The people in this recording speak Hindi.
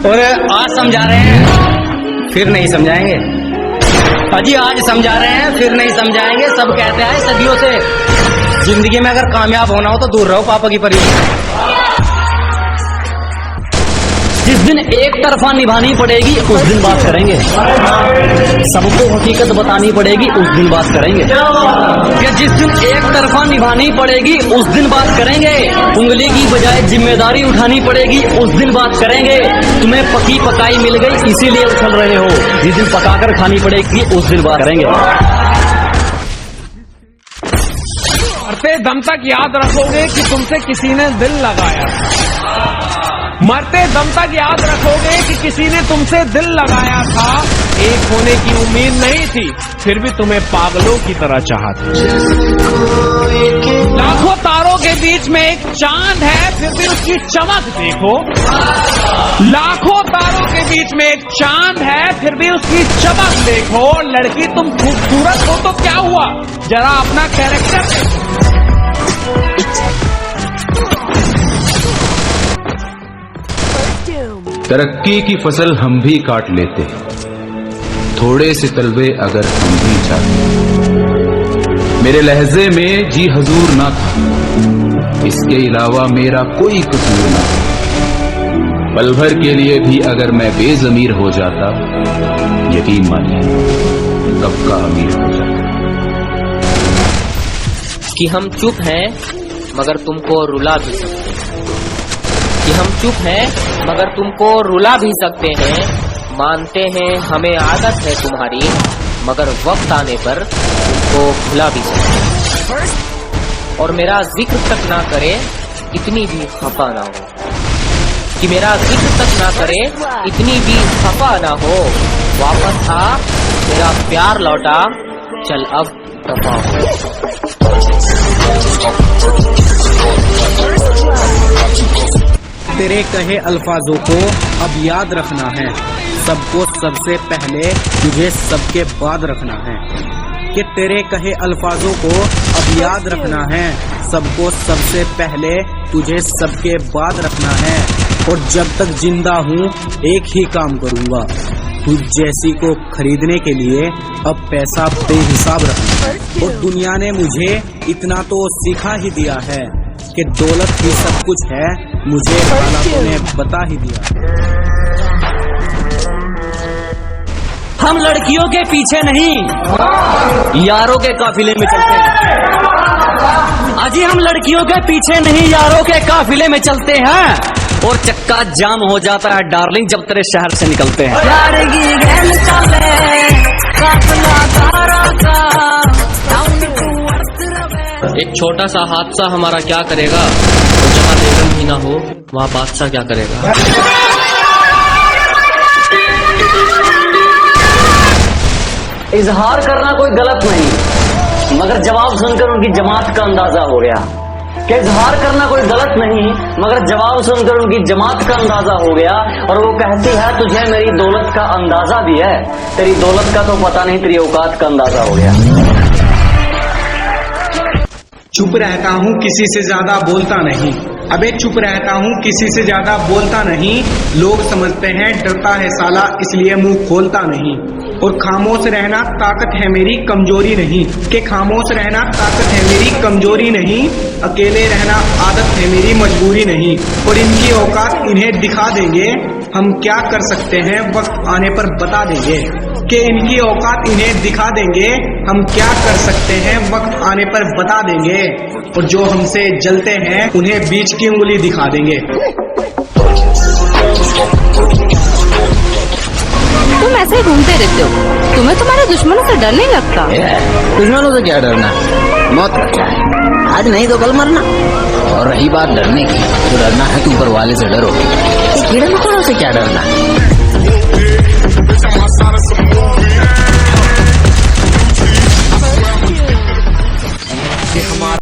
और आज समझा रहे हैं फिर नहीं समझाएंगे, अजी आज समझा रहे हैं फिर नहीं समझाएंगे। सब कहते हैं सदियों से जिंदगी में अगर कामयाब होना हो तो दूर रहो पापा की परियोजना। जिस दिन एक तरफा निभानी पड़ेगी उस दिन बात करेंगे, सबको हकीकत बतानी पड़ेगी उस दिन बात करेंगे। कि जिस दिन एक तरफा निभानी पड़ेगी उस दिन बात करेंगे, उंगली की बजाय जिम्मेदारी उठानी पड़ेगी उस दिन बात करेंगे। तुम्हें पकी पकाई मिल गई इसीलिए उछल रहे हो, जिस दिन पकाकर खानी पड़ेगी उस दिन बात करेंगे। मरते दम तक याद रखोगे कि तुमसे किसी ने दिल लगाया, मरते दम तक याद रखोगे कि किसी ने तुमसे दिल लगाया था। एक होने की उम्मीद नहीं थी फिर भी तुम्हें पागलों की तरह चाहा था। लाखों तारों के बीच में एक चांद है फिर भी उसकी चमक देखो। लाखों तारों के बीच में एक चांद है फिर भी उसकी चमक देखो। लड़की तुम खूबसूरत हो तो क्या हुआ, जरा अपना कैरेक्टर देखो। तरक्की की फसल हम भी काट लेते, थोड़े से तलबे अगर हम भी चाहते। मेरे लहजे में जी हजूर ना था, इसके अलावा मेरा कोई कसूर ना था। पल भर के लिए भी अगर मैं बेजमीर हो जाता, यकीन मानिए कब का अमीर हो जाता। कि हम चुप हैं मगर तुमको रुला भी सकते हैं, कि हम चुप हैं मगर तुमको रुला भी सकते हैं। मानते हैं हमें आदत है तुम्हारी, मगर वक्त आने पर तुमको भुला भी सकते हैं। और मेरा जिक्र तक ना करे इतनी भी खफा ना हो, कि मेरा जिक्र तक ना करे इतनी भी खफा ना हो। वापस आ मेरा प्यार लौटा, चल अब दफा हो। तेरे कहे अल्फाजों को अब याद रखना है, सबको सबसे पहले तुझे सबके बाद रखना है। कि तेरे कहे अल्फाजों को अब याद रखना है, सबको सबसे पहले तुझे सबके बाद रखना है। और जब तक जिंदा हूँ एक ही काम करूँगा, तुझ जैसी को खरीदने के लिए अब पैसा बेहिसाब रखना है। और दुनिया ने मुझे इतना तो सिखा ही दिया है कि दौलत ही सब कुछ है, मुझे हालातों ने बता ही दिया। हम लड़कियों के पीछे नहीं यारों के काफिले में चलते हैं। अजी हम लड़कियों के पीछे नहीं यारों के काफिले में चलते हैं। और चक्का जाम हो जाता है डार्लिंग जब तेरे शहर से निकलते हैं। एक छोटा सा हादसा हमारा क्या करेगा, तो जहाँ बेगम ही ना हो वहाँ बादशाह क्या करेगा। इजहार करना कोई गलत नहीं, मगर जवाब सुनकर उनकी जमात का अंदाजा हो गया। कि इजहार करना कोई गलत नहीं, मगर जवाब सुनकर उनकी जमात का अंदाजा हो गया। और वो कहती है तुझे मेरी दौलत का अंदाजा भी है, तेरी दौलत का तो पता नहीं, तेरी औकात का अंदाजा हो गया। चुप रहता हूँ किसी से ज्यादा बोलता नहीं, अबे चुप रहता हूँ किसी से ज्यादा बोलता नहीं। लोग समझते हैं डरता है साला इसलिए मुंह खोलता नहीं। और खामोश रहना ताकत है मेरी कमजोरी नहीं, कि खामोश रहना ताकत है मेरी कमजोरी नहीं। अकेले रहना आदत है मेरी मजबूरी नहीं। और इनकी औकात इन्हें दिखा देंगे, हम क्या कर सकते हैं वक्त आने पर बता देंगे। कि इनकी औकात इन्हें दिखा देंगे, हम क्या कर सकते हैं वक्त आने पर बता देंगे। और जो हमसे जलते हैं उन्हें बीच की उंगली दिखा देंगे। तुम ऐसे ही घूमते रहते हो, तुम्हें तुम्हारे दुश्मनों से डर नहीं लगता? दुश्मनों से क्या डरना, मौत का क्या है, आज नहीं तो कल मरना। और रही बात डरने की, तो डरना है तो ऊपर वाले से डरो, कीड़े मकोड़ों से क्या डरना।